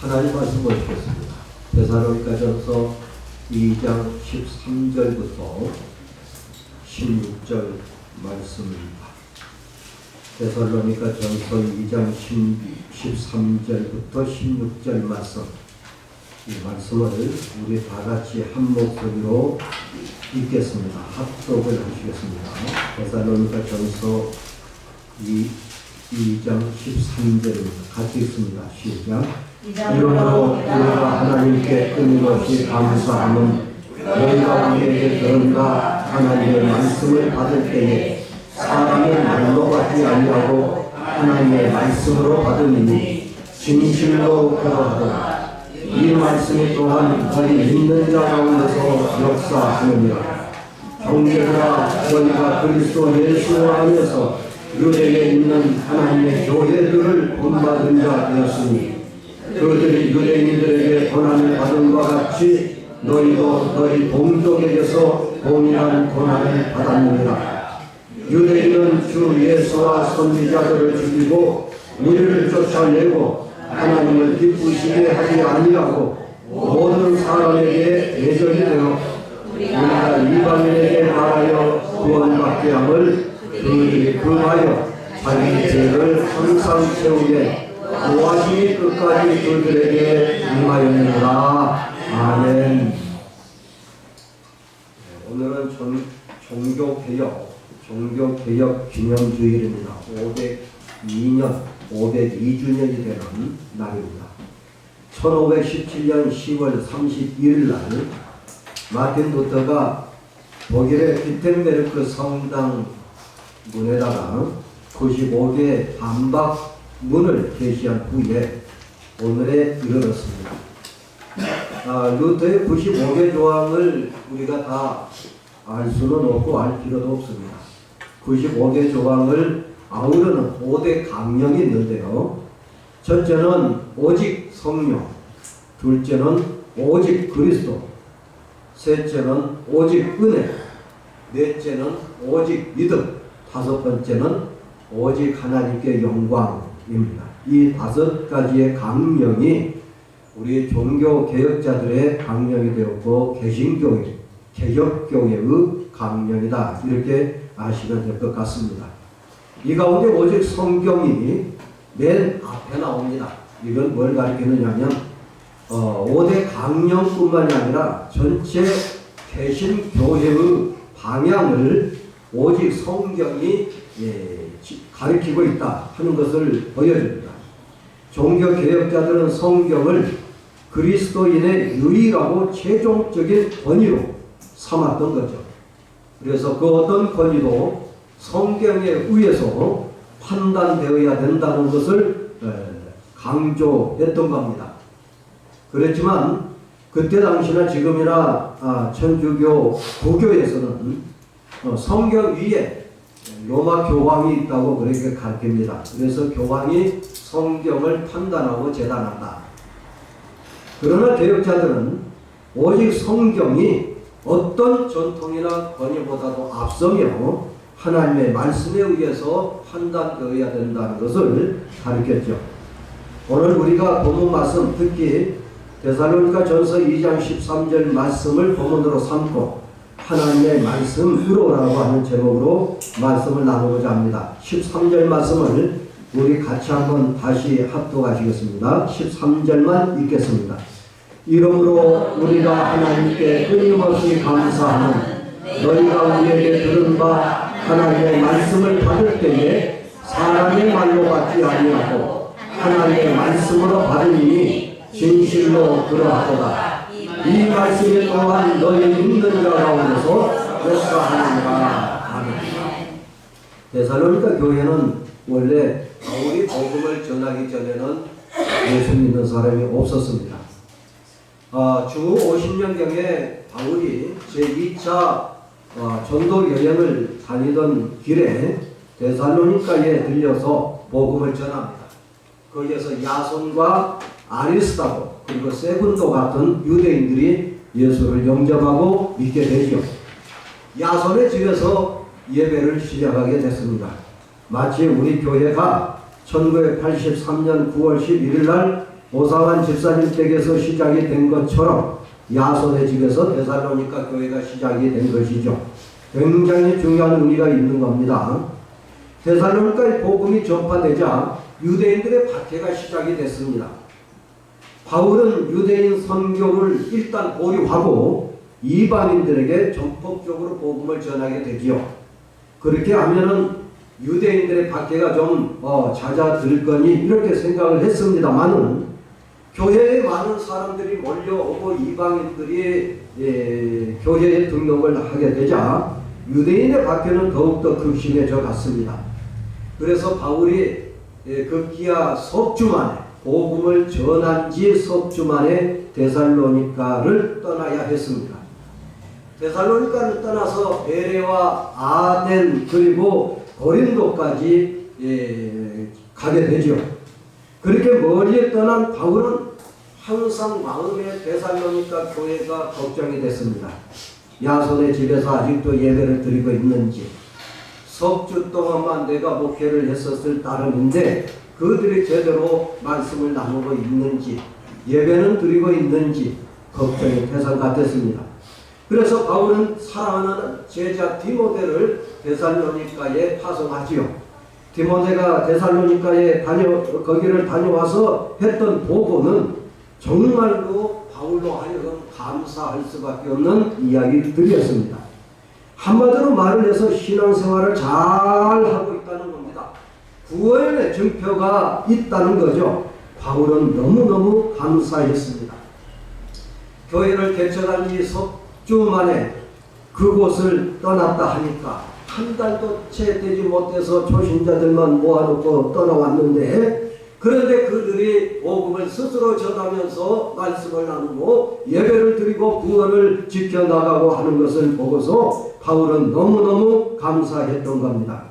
하나님 말씀 보시겠습니다. 데살로니가전서 2장 13절부터 16절 말씀입니다. 데살로니가전서 2장 13절부터 16절 말씀, 이 말씀을 우리 다 같이 한 목소리로 읽겠습니다. 합독을 하시겠습니다. 데살로니가전서 2장 13절입니다. 같이 읽습니다. 시작. 이러므로 우리가 하나님께 끊임없이 감사함은 너희가 우리에게 들은가 하나님의 말씀을 받을 때에 사람의 말로 받지 아니하고 하나님의 말씀으로 받으니 진실로 그러하도다. 이 말씀이 또한 너희 믿는 자 가운데서 역사하느니라. 형제들아, 너희가 그리스도 예수 안에서 유대에 있는 하나님의 교회들을 본받은 자 되었으니 그들이 유대인들에게 고난을 받은 것 같이 너희도 너희 동족에게서 동일한 고난을 받았느니라. 유대인은 주 예수와 선지자들을 죽이고 우리를 쫓아내고 하나님을 기쁘시게 하지 아니하고 모든 사람에게 대적이 되어 우리가 이방인에게 말하여 구원받게 함을 그들이 금하여 자기 죄를 항상 채우게 도와주니 끝까지 그들에게 임하였느니라. 아멘. 오늘은 종교개혁 기념주일입니다. 502주년이 되는 날입니다. 1517년 10월 31일 날 마틴 루터가 독일의 비텐베르크 성당 문에다가 95개의 반박 문을 게시한 후에 오늘에 이르렀습니다. 루터의 95개 조항을 우리가 다 알 수는 없고 알 필요도 없습니다. 95개 조항을 아우르는 5대 강령이 있는데요. 첫째는 오직 성령, 둘째는 오직 그리스도, 셋째는 오직 은혜, 넷째는 오직 믿음, 다섯 번째는 오직 하나님께 영광입니다. 이 5가지의 강령이 우리 종교 개혁자들의 강령이 되었고 개신교회, 개혁교회의 강령이다. 이렇게 아시면 될 것 같습니다. 이 가운데 오직 성경이 맨 앞에 나옵니다. 이건 뭘 가리키느냐면 5대 강령뿐만이 아니라 전체 개신교회의 방향을 오직 성경이 가리키고 있다 하는 것을 보여줍니다. 종교개혁자들은 성경을 그리스도인의 유일하고 최종적인 권위로 삼았던 거죠. 그래서 그 어떤 권위도 성경에 의해서 판단되어야 된다는 것을 강조했던 겁니다. 그렇지만 그때 당시나 지금이나 천주교 부교에서는 성경 위에 로마 교황이 있다고 그렇게 가르칩니다. 그래서 교황이 성경을 판단하고 재단한다. 그러나 개혁자들은 오직 성경이 어떤 전통이나 권위보다도 앞서며 하나님의 말씀에 의해서 판단되어야 된다는 것을 가르쳤죠. 오늘 우리가 본문 말씀, 특히 데살로니가전서 2장 13절 말씀을 본문으로 삼고 하나님의 말씀으로라고 하는 제목으로 말씀을 나누고자 합니다. 13절 말씀을 우리 같이 한번 다시 합독하시겠습니다. 13절만 읽겠습니다. 이러므로 우리가 하나님께 끊임없이 감사하는 너희가 우리에게 들은 바 하나님의 말씀을 받을 때에 사람의 말로 받지 아니하고 하나님의 말씀으로 받으니 진실로 그러하도다. 이 말씀이 또한 너희 믿는 자 가운데서 역사하느니라. 아멘. 데살로니가 교회는 원래 바울이 복음을 전하기 전에는 예수 믿는 사람이 없었습니다. 주 50년경에 바울이 제2차 전도 여행을 다니던 길에 데살로니가에 들려서 복음을 전합니다. 거기에서 야손과 아리스타고 그리고 세군도 같은 유대인들이 예수를 영접하고 믿게 되죠. 야손의 집에서 예배를 시작하게 됐습니다. 마치 우리 교회가 1983년 9월 11일 날 오사환 집사님 댁에서 시작이 된 것처럼 야손의 집에서 데살로니가 교회가 시작이 된 것이죠. 굉장히 중요한 의미가 있는 겁니다. 데살로니가의 복음이 전파되자 유대인들의 박해가 시작이 됐습니다. 바울은 유대인 선교를 일단 보류하고 이방인들에게 전폭적으로 복음을 전하게 되지요. 그렇게 하면은 유대인들의 박해가 좀 잦아들거니 이렇게 생각을 했습니다만은 교회에 많은 사람들이 몰려오고 이방인들이 교회에 등록을 하게 되자 유대인의 박해는 더욱더 극심해져 갔습니다. 그래서 바울이 급기야 석주 만에 복음을 전한 지 석주 만에 데살로니가를 떠나야 했습니다. 데살로니가를 떠나서 베레와 아덴 그리고 고린도까지 가게 되죠. 그렇게 멀리 떠난 바울은 항상 마음에 데살로니가 교회가 걱정이 됐습니다. 야손의 집에서 아직도 예배를 드리고 있는지, 석주 동안만 내가 목회를 했었을 따름인데 그들이 제대로 말씀을 나누고 있는지, 예배는 드리고 있는지 걱정의 대상 같았습니다. 그래서 바울은 사랑하는 제자 디모데를 데살로니가에 파송하지요. 디모데가 데살로니가에 거기를 다녀와서 했던 보고는 정말로 바울로 하여금 감사할 수밖에 없는 이야기들이었습니다. 한마디로 말을 해서 신앙생활을 잘 하고 있다는 겁니다. 구원의 증표가 있다는 거죠. 바울은 너무너무 감사했습니다. 교회를 개척한 지 석주 만에 그곳을 떠났다 하니까 한 달도 채 되지 못해서 초신자들만 모아놓고 떠나왔는데, 그런데 그들이 복음을 스스로 전하면서 말씀을 나누고 예배를 드리고 구원을 지켜나가고 하는 것을 보고서 바울은 너무너무 감사했던 겁니다.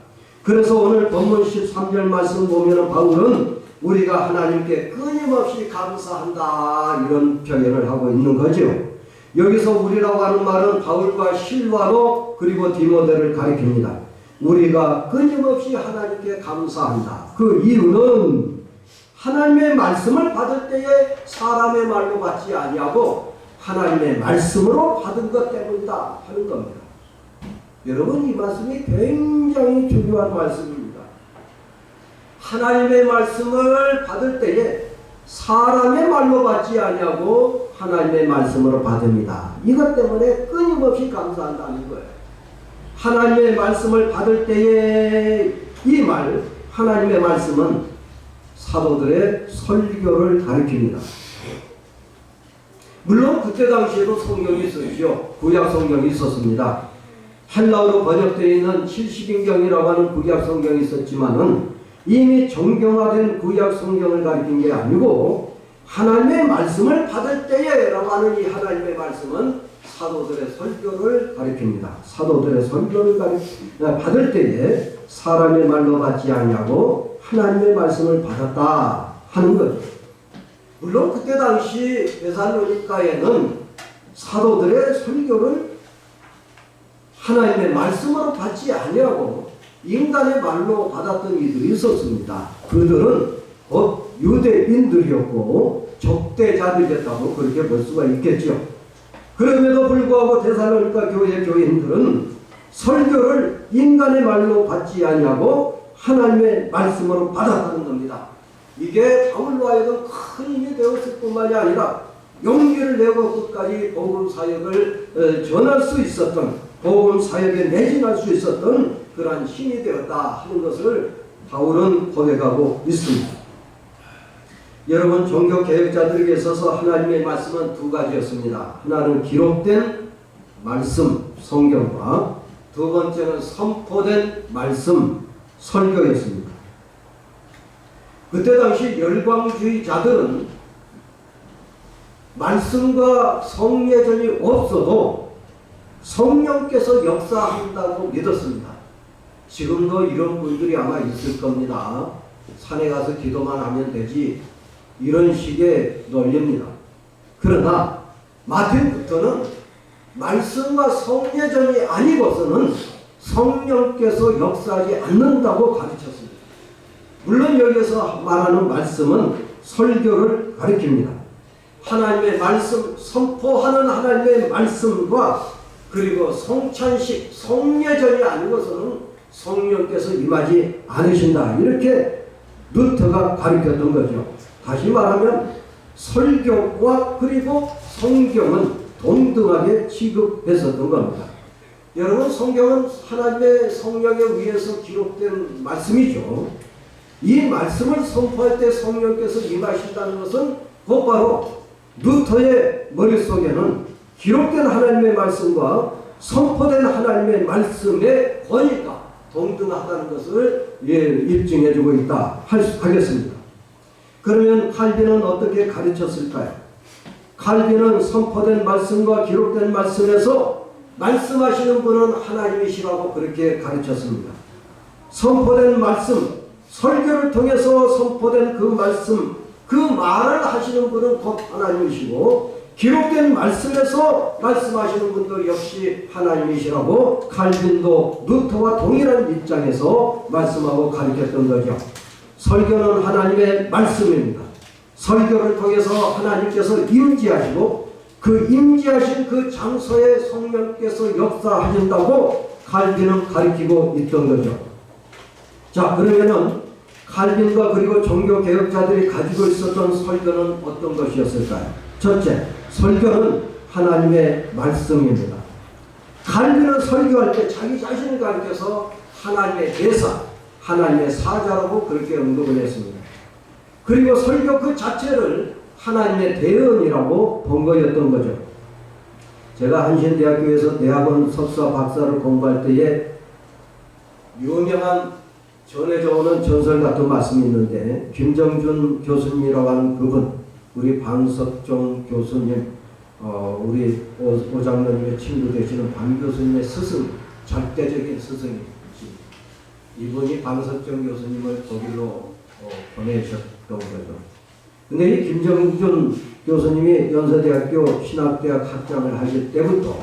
그래서 오늘 본문 13절 말씀 보면 바울은 우리가 하나님께 끊임없이 감사한다 이런 표현을 하고 있는 거죠. 여기서 우리라고 하는 말은 바울과 실와로 그리고 디모데를 가리킵니다. 우리가 끊임없이 하나님께 감사한다. 그 이유는 하나님의 말씀을 받을 때에 사람의 말로 받지 아니하고 하나님의 말씀으로 받은 것 때문이다 하는 겁니다. 여러분, 이 말씀이 굉장히 중요한 말씀입니다. 하나님의 말씀을 받을 때에 사람의 말로 받지 아니하고 하나님의 말씀으로 받습니다. 이것 때문에 끊임없이 감사한다는 거예요. 하나님의 말씀을 받을 때에 이 말, 하나님의 말씀은 사도들의 설교를 가리킵니다. 물론 그때 당시에도 성경이 있었죠. 구약 성경이 있었습니다. 헬라어로 번역되어 있는 70인경이라고 하는 구약 성경이 있었지만은 이미 정경화된 구약 성경을 가리킨 게 아니고 하나님의 말씀을 받을 때에 라고 하는 이 하나님의 말씀은 사도들의 설교를 가리킵니다. 사도들의 설교를 받을 때에 사람의 말로 받지 않냐고 하나님의 말씀을 받았다 하는 거죠. 물론 그때 당시 데살로니가에는 사도들의 설교를 하나님의 말씀으로 받지 아니하고 인간의 말로 받았던 이들이 있었습니다. 그들은 유대인들이었고 적대자들이었다고 그렇게 볼 수가 있겠죠. 그럼에도 불구하고 데살로니가 교회 교인들은 설교를 인간의 말로 받지 아니하고 하나님의 말씀으로 받았다는 겁니다. 이게 바울로 하여금 큰 힘이 되었을 뿐만이 아니라 용기를 내고 끝까지 복음 사역을 전할 수 있었던, 복음 사역에 매진할 수 있었던 그러한 힘이 되었다 하는 것을 바울은 고백하고 있습니다. 여러분, 종교 개혁자들에게 있어서 하나님의 말씀은 두 가지였습니다. 하나는 기록된 말씀, 성경과 두 번째는 선포된 말씀, 설교였습니다. 그때 당시 열광주의자들은 말씀과 성례전이 없어도 성령께서 역사한다고 믿었습니다. 지금도 이런 분들이 아마 있을 겁니다. 산에 가서 기도만 하면 되지, 이런 식의 논리입니다. 그러나 마틴부터는 말씀과 성례전이 아니고서는 성령께서 역사하지 않는다고 가르쳤습니다. 물론 여기서 말하는 말씀은 설교를 가리킵니다. 하나님의 말씀, 선포하는 하나님의 말씀과 그리고 성찬식, 성례전이 아니고서는 성령께서 임하지 않으신다. 이렇게 루터가 가르쳤던 거죠. 다시 말하면 설교와 그리고 성경은 동등하게 취급했었던 겁니다. 여러분, 성경은 하나님의 성령에 의해서 기록된 말씀이죠. 이 말씀을 선포할 때 성령께서 임하신다는 것은 곧바로 루터의 머릿속에는 기록된 하나님의 말씀과 선포된 하나님의 말씀의 권위가 동등하다는 것을 입증해주고 있다 하겠습니다. 그러면 칼빈은 어떻게 가르쳤을까요? 칼빈은 선포된 말씀과 기록된 말씀에서 말씀하시는 분은 하나님이시라고 그렇게 가르쳤습니다. 선포된 말씀, 설교를 통해서 선포된 그 말씀, 그 말을 하시는 분은 곧 하나님이시고 기록된 말씀에서 말씀하시는 분도 역시 하나님이시라고 칼빈도 루터와 동일한 입장에서 말씀하고 가르쳤던 거죠. 설교는 하나님의 말씀입니다. 설교를 통해서 하나님께서 임재하시고 그 임재하신 그 장소에 성령께서 역사하신다고 칼빈은 가르치고 있던 거죠. 자, 그러면은 칼빈과 그리고 종교개혁자들이 가지고 있었던 설교는 어떤 것이었을까요? 첫째, 설교는 하나님의 말씀입니다. 칼빈은 설교할 때 자기 자신을 가리켜서 하나님의 대사, 하나님의 사자라고 그렇게 언급을 했습니다. 그리고 설교 그 자체를 하나님의 대언이라고 본 거였던 거죠. 제가 한신대학교에서 대학원 석사 박사를 공부할 때에 유명한 전해져 오는 전설 같은 말씀이 있는데, 김정준 교수님이라고 하는 그분, 우리 방석종 교수님, 우리 오장로님의 친구 되시는 방 교수님의 스승, 절대적인 스승이지. 이분이 방석종 교수님을 거기로 보내셨던 거죠. 근데 이 김정준 교수님이 연세대학교 신학대학 학장을 하실 때부터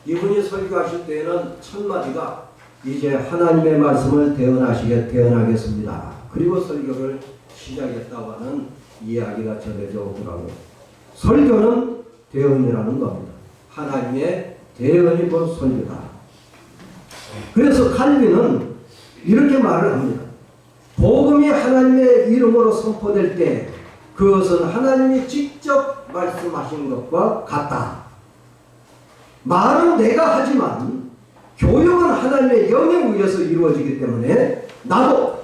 이분이 설교하실 때에는 첫 마디가 이제 하나님의 말씀을 대언하겠습니다. 그리고 설교를 시작했다고 하는 이야기가 전해져 오더라고요. 설교는 대언이라는 겁니다. 하나님의 대언이 곧 설교다. 그래서 칼빈은 이렇게 말을 합니다. 복음이 하나님의 이름으로 선포될 때 그것은 하나님이 직접 말씀하신 것과 같다. 말은 내가 하지만 교육은 하나님의 영에 의해서 이루어지기 때문에 나도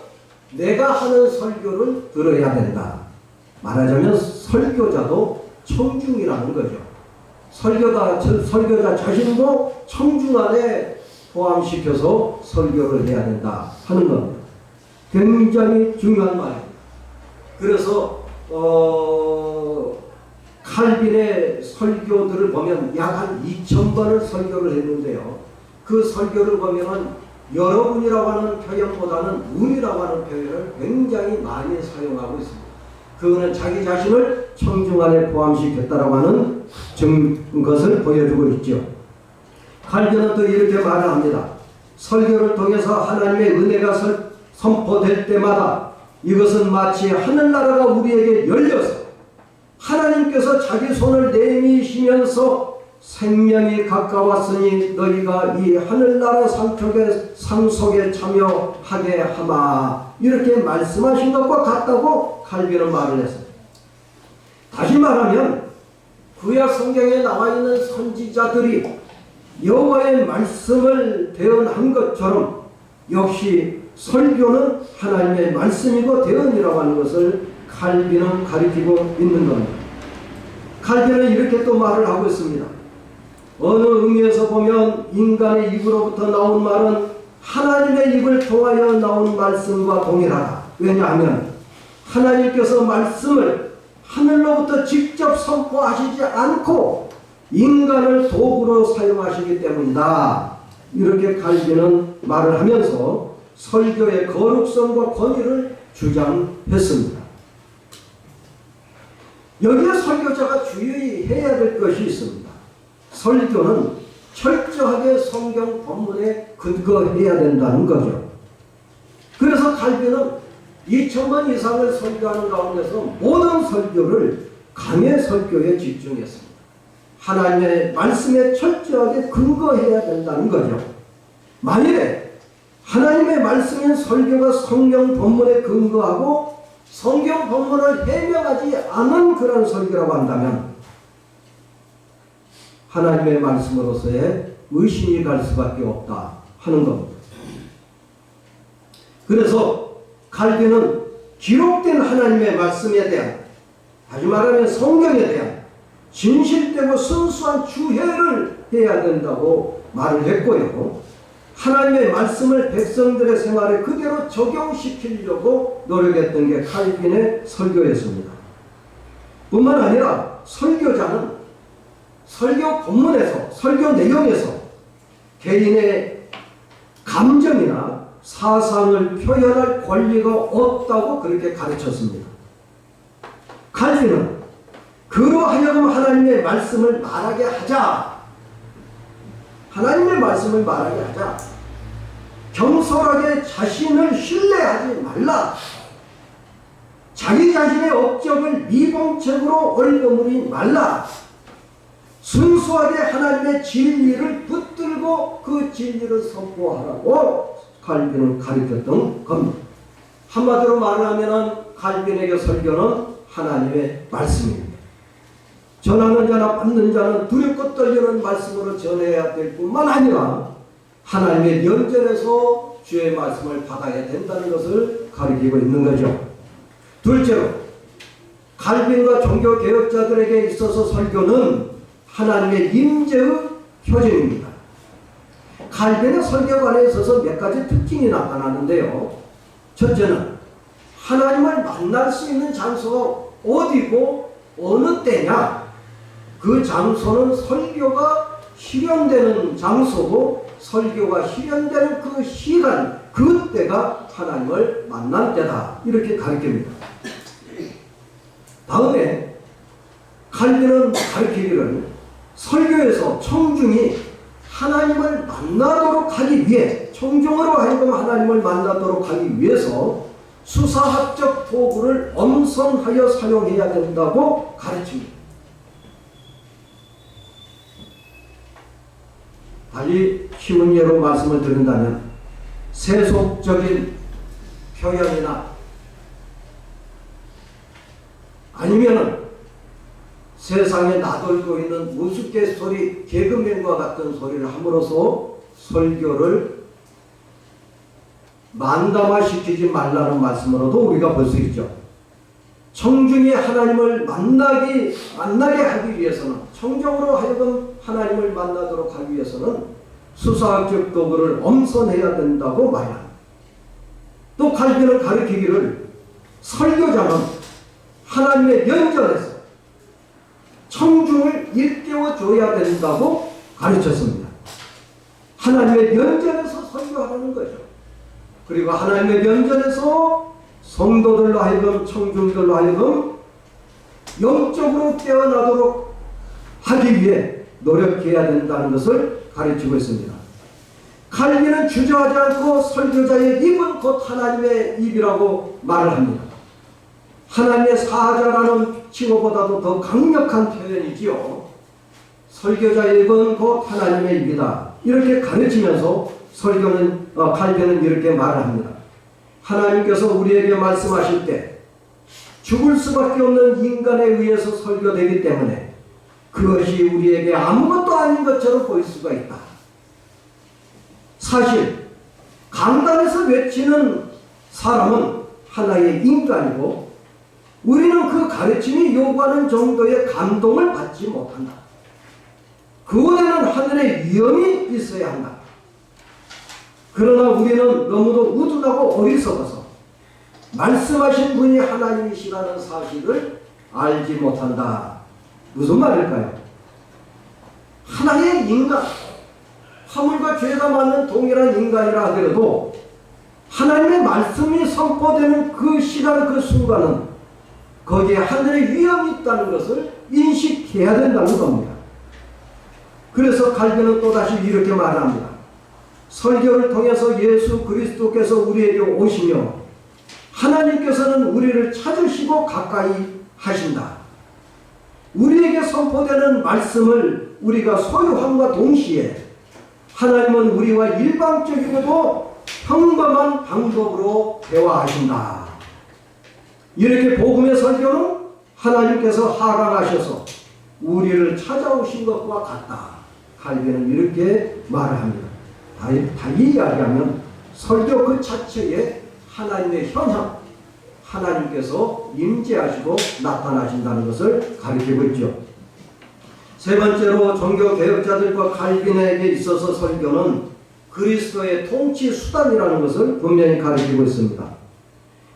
내가 하는 설교를 들어야 된다. 말하자면 설교자도 청중이라는 거죠. 설교자 자신도 청중 안에 포함시켜서 설교를 해야 된다 하는 겁니다. 굉장히 중요한 말입니다. 그래서 칼빈의 설교들을 보면 약 한 2000번을 설교를 했는데요. 그 설교를 보면은 여러분이라고 하는 표현보다는 우리라고 하는 표현을 굉장히 많이 사용하고 있습니다. 그거는 자기 자신을 청중 안에 포함시켰다라고 하는 것을 보여주고 있죠. 칼빈은 또 이렇게 말을 합니다. 설교를 통해서 하나님의 은혜가 선포될 때마다 이것은 마치 하늘나라가 우리에게 열려서 하나님께서 자기 손을 내미시면서 생명이 가까웠으니 너희가 이 하늘나라 상속에 참여하게 하마, 이렇게 말씀하신 것과 같다고 칼빈은 말을 했습니다. 다시 말하면 구약 성경에 나와 있는 선지자들이 여호와의 말씀을 대언한 것처럼 역시 설교는 하나님의 말씀이고 대언이라고 하는 것을 칼빈은 가리키고 있는 겁니다. 칼빈은 이렇게 또 말을 하고 있습니다. 어느 의미에서 보면 인간의 입으로부터 나온 말은 하나님의 입을 통하여 나온 말씀과 동일하다. 왜냐하면 하나님께서 말씀을 하늘로부터 직접 선포하시지 않고 인간을 도구로 사용하시기 때문이다. 이렇게 칼빈은 말을 하면서 설교의 거룩성과 권위를 주장했습니다. 여기에 설교자가 주의 해야 될 것이 있습니다. 설교는 철저하게 성경 본문에 근거해야 된다는 거죠. 그래서 칼빈은 2,000번 이상을 설교하는 가운데서 모든 설교를 강해 설교에 집중했습니다. 하나님의 말씀에 철저하게 근거해야 된다는 거죠. 만일에 하나님의 말씀인 설교가 성경 본문에 근거하고 성경 본문을 해명하지 않은 그런 설교라고 한다면 하나님의 말씀으로서의 의심이 갈 수밖에 없다 하는 겁니다. 그래서 칼빈은 기록된 하나님의 말씀에 대한, 다시 말하면 성경에 대한 진실되고 순수한 주해를 해야 된다고 말을 했고요. 하나님의 말씀을 백성들의 생활에 그대로 적용시키려고 노력했던 게 칼빈의 설교였습니다. 뿐만 아니라 설교자는 설교 본문에서, 설교 내용에서 개인의 감정이나 사상을 표현할 권리가 없다고 그렇게 가르쳤습니다. 칼빈은 그로 하여금 하나님의 말씀을 말하게 하자. 하나님의 말씀을 말하게 하자. 경솔하게 자신을 신뢰하지 말라. 자기 자신의 업적을 미봉책으로 얼버무리지 말라. 순수하게 하나님의 진리를 붙들고 그 진리를 선포하라고 칼빈은 가르쳤던 겁니다. 한마디로 말하면 칼빈에게 설교는 하나님의 말씀입니다. 전하는 자나 받는 자는 두렵고 떨리는 말씀으로 전해야 될 뿐만 아니라 하나님의 면전에서 주의 말씀을 받아야 된다는 것을 가르치고 있는 거죠. 둘째로 칼빈과 종교개혁자들에게 있어서 설교는 하나님의 임재의 표징입니다. 칼빈의 설교관에 있어서 몇 가지 특징이 나타나는데요. 첫째는 하나님을 만날 수 있는 장소가 어디고 어느 때냐. 그 장소는 설교가 실현되는 장소고 설교가 실현되는 그 시간, 그 때가 하나님을 만날 때다. 이렇게 가르칩니다. 다음에 칼빈은 가르치기를 설교에서 청중이 하나님을 만나도록 하기 위해, 청중으로 하여금 하나님을 만나도록 하기 위해서 수사학적 도구를 엄선하여 사용해야 된다고 가르칩니다. 달리 쉬운 예로 말씀을 드린다면 세속적인 표현이나 아니면은 세상에 나돌고 있는 우스갯소리, 개그맨과 같은 소리를 함으로써 설교를 만담화시키지 말라는 말씀으로도 우리가 볼 수 있죠. 청중이 하나님을 만나게 하기 위해서는, 청중으로 하여금 하나님을 만나도록 하기 위해서는 수사학적 도구를 엄선해야 된다고 말합니다. 또 칼빈은 가르치기를 설교자는 하나님의 면전에서 청중을 일깨워 줘야 된다고 가르쳤습니다. 하나님의 면전에서 설교하라는 거죠. 그리고 하나님의 면전에서 성도들로 하여금, 청중들로 하여금 영적으로 깨어나도록 하기 위해 노력해야 된다는 것을 가르치고 있습니다. 칼빈은 주저하지 않고 설교자의 입은 곧 하나님의 입이라고 말을 합니다. 하나님의 사자라는 칭호보다도 더 강력한 표현이지요. 설교자의 입은 곧 하나님의 입이다. 이렇게 가르치면서 칼빈은 이렇게 말을 합니다. 하나님께서 우리에게 말씀하실 때 죽을 수밖에 없는 인간에 의해서 설교되기 때문에 그것이 우리에게 아무것도 아닌 것처럼 보일 수가 있다. 사실 강단에서 외치는 사람은 하나의 인간이고 우리는 그 가르침이 요구하는 정도의 감동을 받지 못한다. 그원에는 하늘의 위엄이 있어야 한다. 그러나 우리는 너무도 우둔하고 어리석어서 말씀하신 분이 하나님이시라는 사실을 알지 못한다. 무슨 말일까요? 하나의 인간, 화물과 죄가 맞는 동일한 인간이라 하더라도 하나님의 말씀이 선포되는 그 시간, 그 순간은 거기에 하늘의 위엄이 있다는 것을 인식해야 된다는 겁니다. 그래서 칼빈은 또다시 이렇게 말합니다. 설교를 통해서 예수 그리스도께서 우리에게 오시며 하나님께서는 우리를 찾으시고 가까이 하신다. 우리에게 선포되는 말씀을 우리가 소유함과 동시에 하나님은 우리와 일방적이고도 평범한 방법으로 대화하신다. 이렇게 복음의 설교는 하나님께서 하강하셔서 우리를 찾아오신 것과 같다. 칼빈은 이렇게 말을 합니다. 달리 이야기하면 설교 그 자체에 하나님의 현상, 하나님께서 임재하시고 나타나신다는 것을 가리키고 있죠. 세 번째로 종교개혁자들과 칼빈에게 있어서 설교는 그리스도의 통치 수단이라는 것을 분명히 가리키고 있습니다.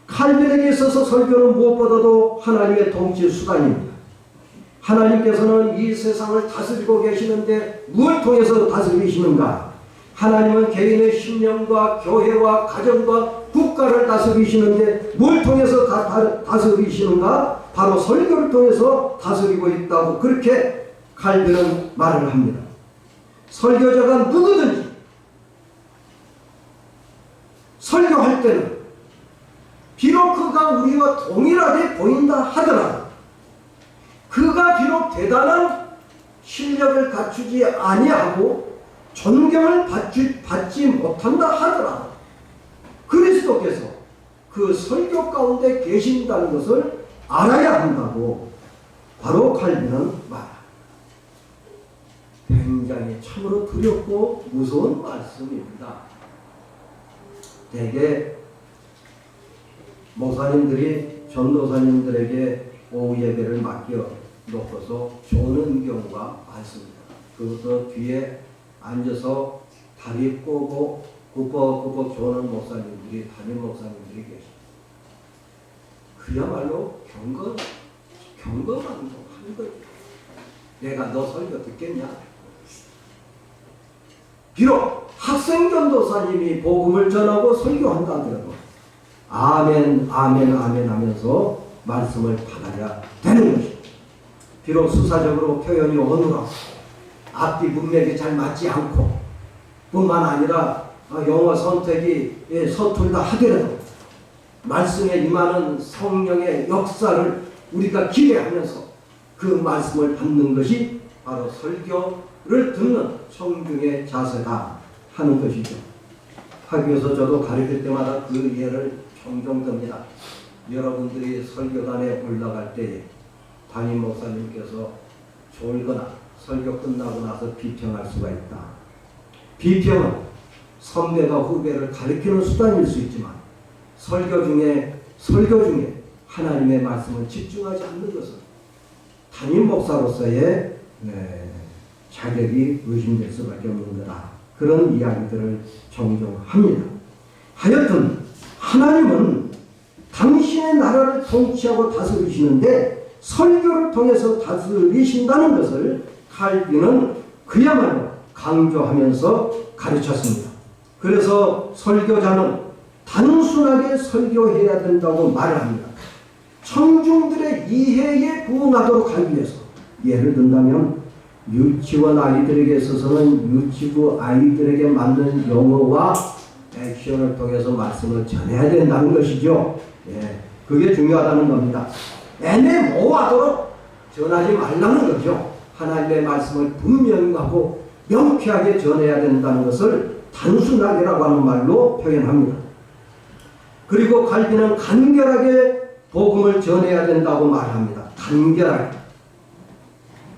칼빈에게 있어서 설교는 무엇보다도 하나님의 통치 수단입니다. 하나님께서는 이 세상을 다스리고 계시는데 무엇을 통해서 다스리시는가? 하나님은 개인의 심령과 교회와 가정과 국가를 다스리시는데 뭘 통해서 다스리시는가? 바로 설교를 통해서 다스리고 있다고 그렇게 칼빈은 말을 합니다. 설교자가 누구든지 설교할 때는 비록 그가 우리와 동일하게 보인다 하더라도 그가 비록 대단한 실력을 갖추지 아니하고 존경을 받지 못한다 하더라도 그리스도께서 그 설교 가운데 계신다는 것을 알아야 한다고 바로 칼빈은 말합니다. 굉장히 참으로 두렵고 무서운 말씀입니다. 대개 목사님들이 전도사님들에게 오후 예배를 맡겨 놓고서 조는 경우가 많습니다. 그것도 뒤에 앉아서 다리 꼬고 꾸벅꾸벅 조는 목사님들이, 담임 목사님들이 계십니다. 그야말로 경건한 거죠. 내가 너 설교 듣겠냐? 비록 학생 전도사님이 복음을 전하고 설교한다 하더라도 아멘 아멘 아멘 하면서 말씀을 받아야 되는 것입니다. 비록 수사적으로 표현이 어눌하고 앞뒤 문맥이 잘 맞지 않고 뿐만 아니라 영어 선택이 서툴다 하더라도 말씀에 임하는 성령의 역사를 우리가 기대하면서 그 말씀을 받는 것이 바로 설교를 듣는 청중의 자세다 하는 것이죠. 학교에서 저도 가르칠 때마다 그 예를 종종 듭니다. 여러분들이 설교단에 올라갈 때 담임 목사님께서 졸거나 설교 끝나고 나서 비평할 수가 있다. 비평은 선배가 후배를 가르치는 수단일 수 있지만 설교 중에 하나님의 말씀을 집중하지 않는 것은 담임 목사로서의 자격이 의심될 수밖에 없는 거다. 그런 이야기들을 종종 합니다. 하여튼 하나님은 당신의 나라를 통치하고 다스리시는데 설교를 통해서 다스리신다는 것을 칼빈은 그야말로 강조하면서 가르쳤습니다. 그래서 설교자는 단순하게 설교해야 된다고 말을 합니다. 청중들의 이해에 부응하도록 하기 위해서 예를 든다면 유치원 아이들에게 있어서는 유치부 아이들에게 맞는 용어와 액션을 통해서 말씀을 전해야 된다는 것이죠. 그게 중요하다는 겁니다. 애매모호하도록 전하지 말라는 거죠. 하나님의 말씀을 분명하고 명쾌하게 전해야 된다는 것을 단순하게라고 하는 말로 표현합니다. 그리고 칼빈은 간결하게 복음을 전해야 된다고 말합니다. 간결하게.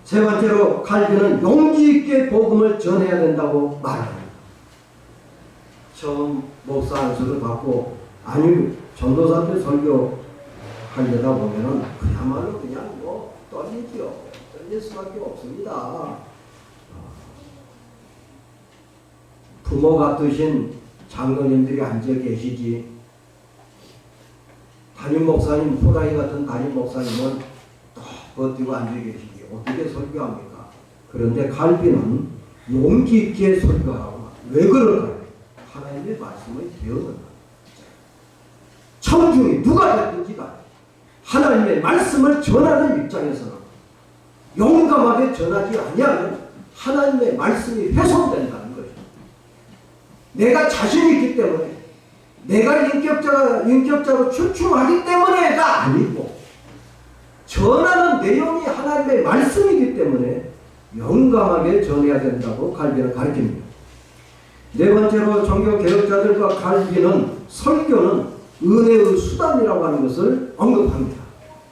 세 번째로 칼빈은 용기 있게 복음을 전해야 된다고 말합니다. 처음 목사 안수를 받고 전도사한테 설교하려다 보면은 그야말로 그냥 떨리지요. 떨릴 수밖에 없습니다. 부모 같으신 장로님들이 앉아 계시지 담임 목사님, 호랑이 같은 담임 목사님은 또 버티고 앉아 계시지 어떻게 설교합니까? 그런데 칼빈은 용기 있게 설교하고 왜 그럴까요? 하나님의 말씀을 배우는 청중이 누가 됐든지가 하나님의 말씀을 전하는 입장에서는 용감하게 전하지 아니하면 하나님의 말씀이 훼손된다는 거죠. 내가 자신이 있기 때문에 내가 인격자로 출중하기 때문에가 아니고 전하는 내용이 하나님의 말씀이기 때문에 용감하게 전해야 된다고 칼빈은 가르칩니다. 네 번째로 종교 개혁자들과 칼빈은 설교는 은혜의 수단이라고 하는 것을 언급합니다.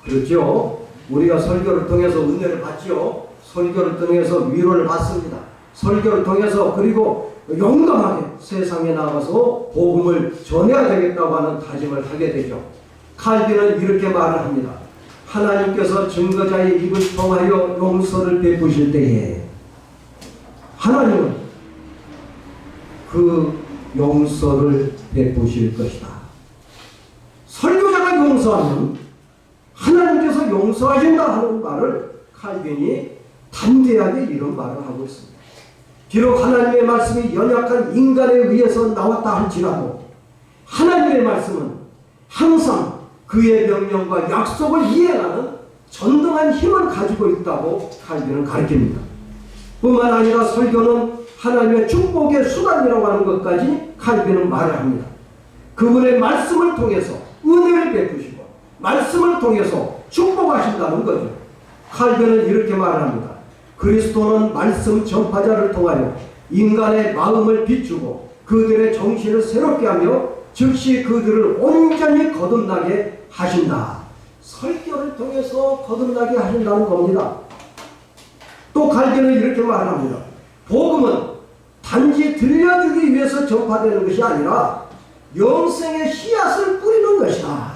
그렇죠? 우리가 설교를 통해서 은혜를 받지요. 설교를 통해서 위로를 받습니다. 설교를 통해서 그리고 용감하게 세상에 나가서 복음을 전해야 되겠다고 하는 다짐을 하게 되죠. 칼빈은 이렇게 말을 합니다. 하나님께서 증거자의 입을 통하여 용서를 베푸실 때에 하나님은 그 용서를 베푸실 것이다. 설교자가 용서하면 하나님께서 용서하신다 하는 말을 칼빈이 담대하게 이런 말을 하고 있습니다. 비록 하나님의 말씀이 연약한 인간에 의해서 나왔다 할지라도 하나님의 말씀은 항상 그의 명령과 약속을 이행하는 전등한 힘을 가지고 있다고 칼빈은 가르칩니다. 뿐만 아니라 설교는 하나님의 축복의 수단이라고 하는 것까지 칼빈은 말을 합니다. 그분의 말씀을 통해서 은혜를 베푸시고 말씀을 통해서 축복하신다는 거죠. 칼빈은 이렇게 말을 합니다. 그리스도는 말씀 전파자를 통하여 인간의 마음을 비추고 그들의 정신을 새롭게 하며 즉시 그들을 온전히 거듭나게 하신다. 설교를 통해서 거듭나게 하신다는 겁니다. 또 칼빈은 이렇게 말합니다. 복음은 단지 들려주기 위해서 전파되는 것이 아니라 영생의 씨앗을 뿌리는 것이다.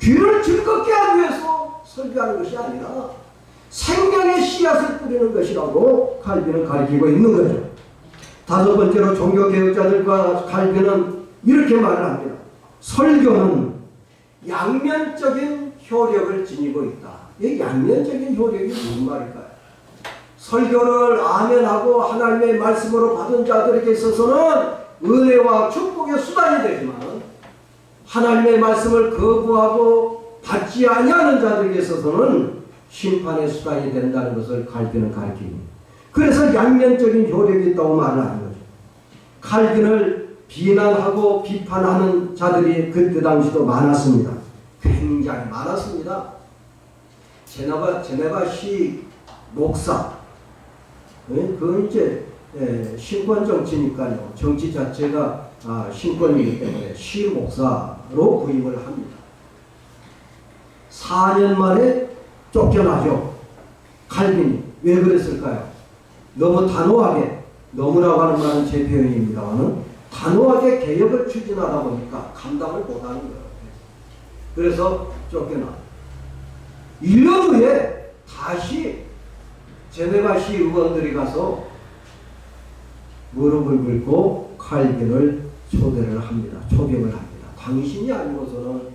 귀를 즐겁게 하기 위해서 설교하는 것이 아니라 생명의 씨앗을 뿌리는 것이라고 칼빈은 가르치고 있는 거죠. 다섯 번째로 종교개혁자들과 칼빈은 이렇게 말을 합니다. 설교는 양면적인 효력을 지니고 있다. 이 양면적인 효력이 무슨 말일까요? 설교를 아멘하고 하나님의 말씀으로 받은 자들에게 있어서는 은혜와 축복의 수단이 되지만 하나님의 말씀을 거부하고 받지 아니하는 자들에게 있어서는 심판의 수단이 된다는 것을 칼빈은 가르칩니다. 그래서 양면적인 효력이 있다고 말을 하는 거죠. 칼빈을 비난하고 비판하는 자들이 그때 당시도 많았습니다. 굉장히 많았습니다. 제네바시 목사, 그건 이제 신권 정치니까요. 정치 자체가 신권이기 때문에 시 목사로 부임을 합니다. 4년 만에 쫓겨나죠. 칼빈이. 왜 그랬을까요? 너무 단호하게, 너무라고 하는 말은 제 표현입니다만 단호하게 개혁을 추진하다 보니까 감당을 못하는 거예요. 그래서 쫓겨나. 1년 후에 다시 제네바시 의원들이 가서 무릎을 꿇고 칼빈을 초대를 합니다. 초빙을 합니다. 당신이 아니고서는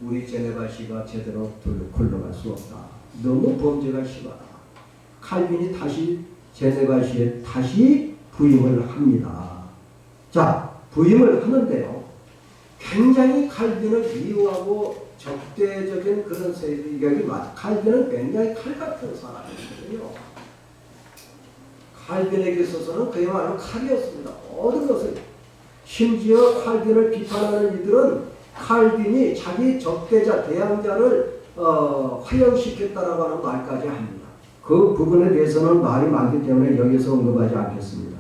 우리 제네바시가 제대로 굴러갈 수 없다. 너무 범죄가 심하다. 칼빈이 다시 제네바시에 다시 부임을 합니다. 자, 부임을 하는데요. 굉장히 칼빈을 미워하고 적대적인 그런 세력이 많아. 칼빈은 굉장히 칼 같은 사람이거든요. 칼빈에게 있어서는 그야말로 칼이었습니다. 모든 것을. 심지어 칼빈을 비판하는 이들은 칼빈이 자기 적대자, 대항자를 화형시켰다라고 하는 말까지 합니다. 그 부분에 대해서는 말이 많기 때문에 여기서 언급하지 않겠습니다.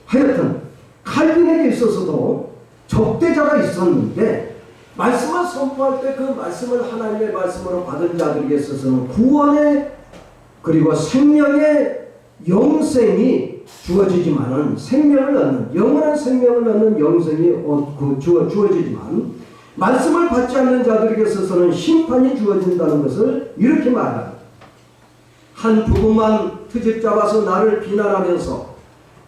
하여튼 칼빈에게 있어서도 적대자가 있었는데 말씀을 선포할 때 그 말씀을 하나님의 말씀으로 받은 자들에게 있어서는 구원의 그리고 생명의 영생이 주어지지만은 생명을 얻는 영원한 생명을 얻는 영생이 주어지지만 말씀을 받지 않는 자들에게 있어서는 심판이 주어진다는 것을 이렇게 말합니다. 한 부분만 트집 잡아서 나를 비난하면서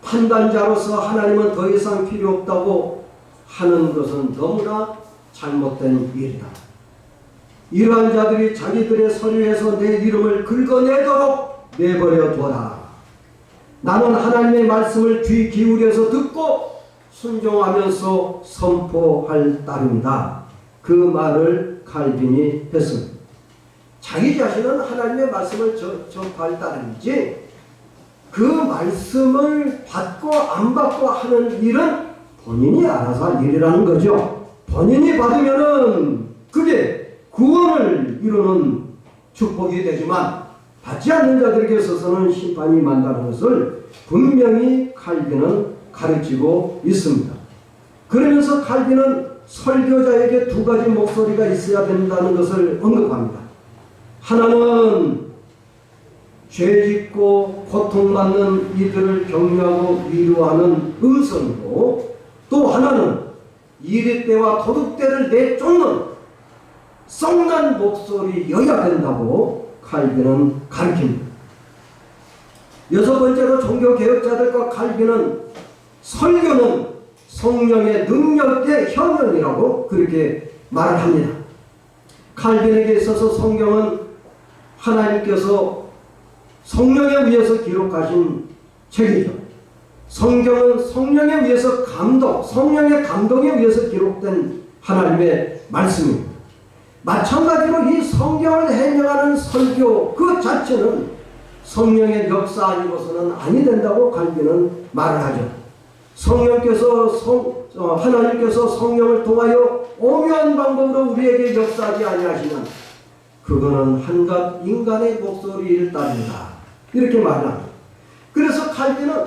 판단자로서 하나님은 더 이상 필요 없다고 하는 것은 너무나 잘못된 일이다. 이러한 자들이 자기들의 서류에서 내 이름을 긁어내도록 내버려 둬라. 나는 하나님의 말씀을 귀 기울여서 듣고 순종하면서 선포할 따름이다. 그 말을 칼빈이 했습니다. 자기 자신은 하나님의 말씀을 전파할 따름이지 그 말씀을 받고 안 받고 하는 일은 본인이 알아서 할 일이라는 거죠. 본인이 받으면은 그게 구원을 이루는 축복이 되지만 받지 않는 자들에게 있어서는 심판이 임한다는 것을 분명히 칼빈은 가르치고 있습니다. 그러면서 칼빈은 설교자에게 두 가지 목소리가 있어야 된다는 것을 언급합니다. 하나는 죄짓고 고통받는 이들을 격려하고 위로하는 음성이고, 또 하나는 이리떼와 도둑떼를 내쫓는 썩난 목소리여야 된다고 칼빈은 가르칩니다. 여섯 번째로 종교개혁자들과 칼빈은 설교는 성령의 능력의 현현이라고 그렇게 말을 합니다. 칼빈에게 있어서 성경은 하나님께서 성령에 의해서 기록하신 책이죠. 성경은 성령에 의해서 성령의 감동에 의해서 기록된 하나님의 말씀입니다. 마찬가지로 이 성경을 해명하는 설교 그 자체는 성령의 역사 아니고서는 아니 된다고 칼빈은 말을 하죠. 하나님께서 성령을 통하여 오묘한 방법으로 우리에게 역사하지 아니하시면 그거는 한갓 인간의 목소리를 따른다, 이렇게 말합니다. 그래서 칼빈은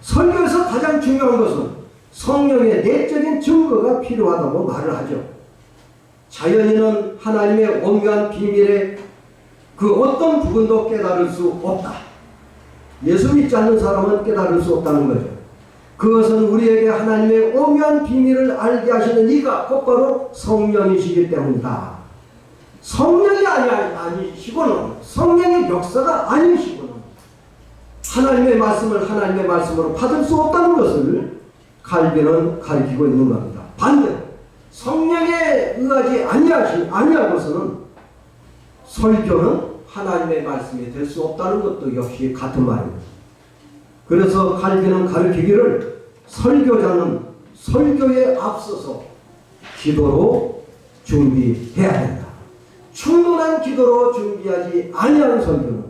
설교에서 가장 중요한 것은 성령의 내적인 증거가 필요하다고 말을 하죠. 자연인은 하나님의 오묘한 비밀의 그 어떤 부분도 깨달을 수 없다. 예수 믿지 않는 사람은 깨달을 수 없다는 거죠. 그것은 우리에게 하나님의 오묘한 비밀을 알게 하시는 이가 곧바로 성령이시기 때문이다. 성령이 아니시고는, 성령의 역사가 아니시고는 하나님의 말씀을 하나님의 말씀으로 받을 수 없다는 것을 칼빈은 가르치고 있는 겁니다. 반대로 성령에 의하지 아니하고서는 설교는 하나님의 말씀이 될 수 없다는 것도 역시 같은 말입니다. 그래서 칼빈은 가르치기를 설교자는 설교에 앞서서 기도로 준비해야 된다. 충분한 기도로 준비하지 아니하는 설교는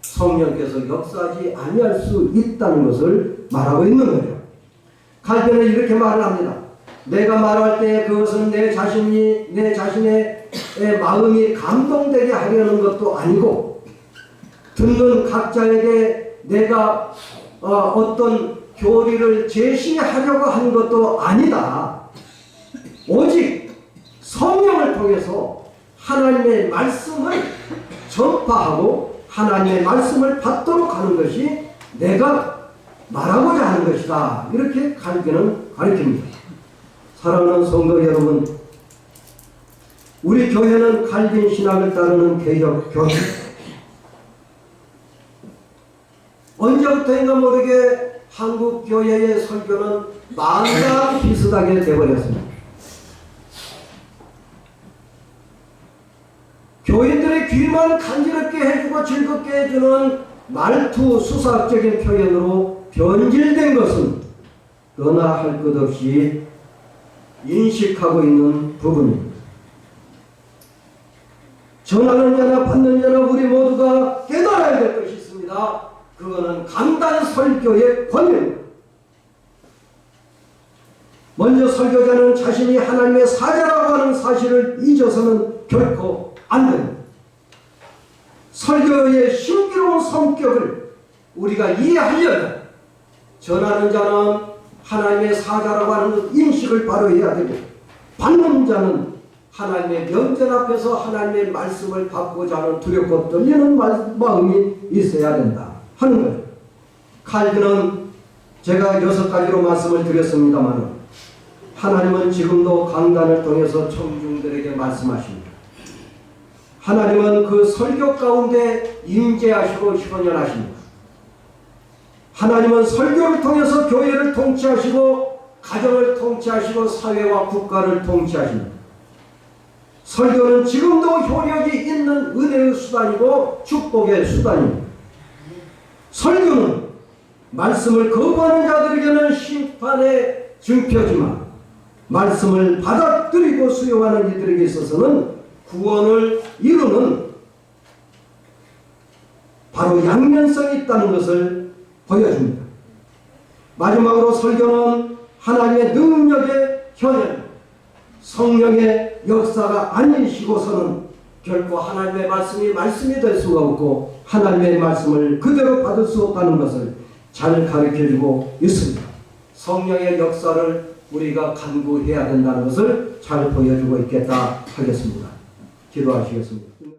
성령께서 역사하지 아니할 수 있다는 것을 말하고 있는 거죠. 칼빈은 이렇게 말을 합니다. 내가 말할 때 그것은 내 자신의 마음이 감동되게 하려는 것도 아니고, 듣는 각자에게 내가 어떤 교리를 제시하려고 하는 것도 아니다. 오직 성령을 통해서 하나님의 말씀을 전파하고 하나님의 말씀을 받도록 하는 것이 내가 말하고자 하는 것이다. 이렇게 칼빈은 가르칩니다. 사랑하는 성도 여러분, 우리 교회는 칼빈 신학을 따르는 개혁 교회입니다. 언제부터인가 모르게 한국 교회의 설교는 망과 비슷하게 되어버렸습니다. 교인들의 귀만 간지럽게 해주고 즐겁게 해주는 말투 수사학적인 표현으로 변질된 것은 너나 할 것 없이 인식하고 있는 부분입니다. 전하는 자나 받는 자나 우리 모두가 깨달아야 될 것이 있습니다. 그거는 간단 설교의 권위입니다. 먼저 설교자는 자신이 하나님의 사자라고 하는 사실을 잊어서는 결코 안 됩니다. 설교의 신비로운 성격을 우리가 이해하려면 전하는 자는 하나님의 사자라고 하는 인식을 바로 해야 되고, 받는 자는 하나님의 면전 앞에서 하나님의 말씀을 받고자 하는 두렵고 떨리는 마음이 있어야 된다 하는 거예요. 칼빈은 제가 6가지로 말씀을 드렸습니다만 하나님은 지금도 강단을 통해서 청중들에게 말씀하십니다. 하나님은 그 설교 가운데 임재하시고 현현하십니다. 하나님은 설교를 통해서 교회를 통치하시고 가정을 통치하시고 사회와 국가를 통치하십니다. 설교는 지금도 효력이 있는 은혜의 수단이고 축복의 수단입니다. 설교는 말씀을 거부하는 자들에게는 심판의 증표지만 말씀을 받아들이고 수용하는 이들에게 있어서는 구원을 이루는 바로 양면성이 있다는 것을 보여줍니다. 마지막으로 설교는 하나님의 능력의 현현, 성령의 역사가 아니시고서는 결코 하나님의 말씀이 될 수가 없고 하나님의 말씀을 그대로 받을 수 없다는 것을 잘 가르쳐주고 있습니다. 성령의 역사를 우리가 간구해야 된다는 것을 잘 보여주고 있겠다 하겠습니다. 기도하시겠습니다.